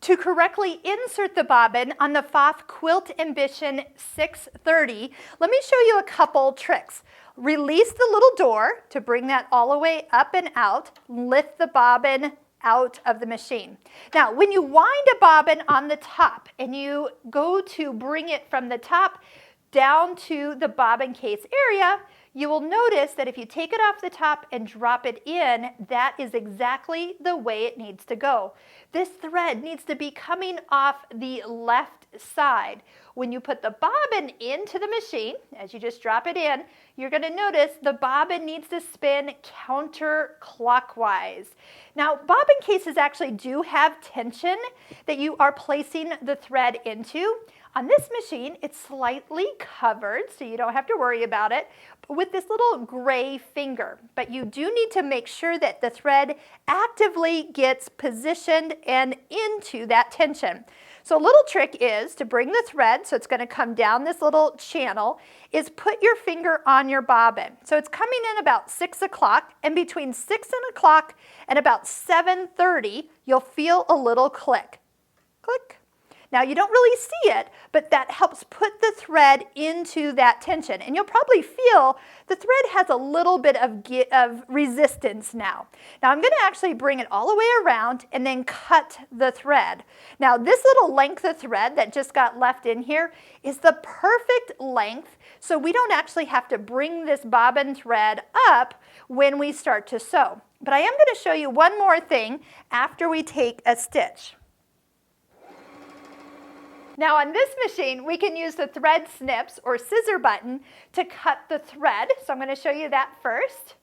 To correctly insert the bobbin on the Pfaff Quilt Ambition 630, let me show you a couple tricks. Release the little door to bring that all the way up and out. Lift the bobbin out of the machine. Now, when you wind a bobbin on the top and you go to bring it from the top down to the bobbin case area, you will notice that if you take it off the top and drop it in, that is exactly the way it needs to go. This thread needs to be coming off the left side. When you put the bobbin into the machine, as you just drop it in, you're going to notice the bobbin needs to spin counterclockwise. Now, bobbin cases actually do have tension that you are placing the thread into. On this machine, it's slightly covered, so you don't have to worry about it, but with this little gray finger. But you do need to make sure that the thread actively gets positioned and into that tension. So a little trick is to bring the thread, so it's going to come down this little channel, is put your finger on your bobbin. So it's coming in about 6 o'clock, and between 6 o'clock and about 7:30, you'll feel a little click. Click. Now, you don't really see it, but that helps put the thread into that tension. And you'll probably feel the thread has a little bit of resistance now. Now, I'm going to actually bring it all the way around and then cut the thread. Now, this little length of thread that just got left in here is the perfect length, so we don't actually have to bring this bobbin thread up when we start to sew. But I am going to show you one more thing after we take a stitch. Now on this machine, we can use the thread snips or scissor button to cut the thread. So I'm going to show you that first.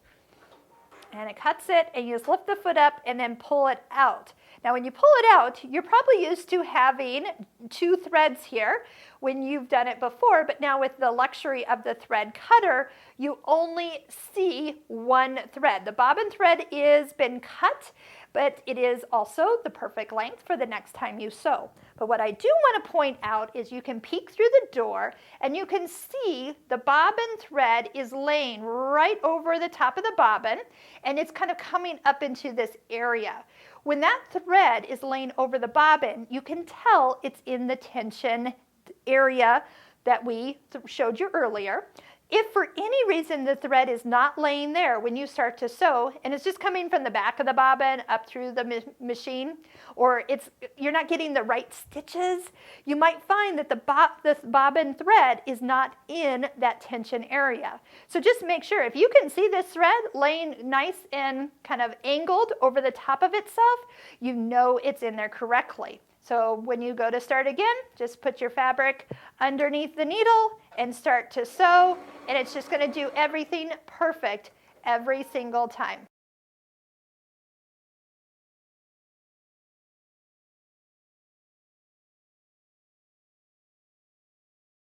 And it cuts it, and you just lift the foot up and then pull it out. Now when you pull it out, you're probably used to having 2 threads here when you've done it before, but now with the luxury of the thread cutter, you only see 1 thread. The bobbin thread is been cut, but it is also the perfect length for the next time you sew. But what I do want to point out is you can peek through the door and you can see the bobbin thread is laying right over the top of the bobbin, and it's kind of coming up into this area. When that thread is laying over the bobbin, you can tell it's in the tension area that we showed you earlier. If for any reason the thread is not laying there when you start to sew, and it's just coming from the back of the bobbin up through the machine, or you're not getting the right stitches, you might find that the bobbin thread is not in that tension area. So just make sure, if you can see this thread laying nice and kind of angled over the top of itself, you know it's in there correctly. So when you go to start again, just put your fabric underneath the needle and start to sew, and it's just going to do everything perfect every single time.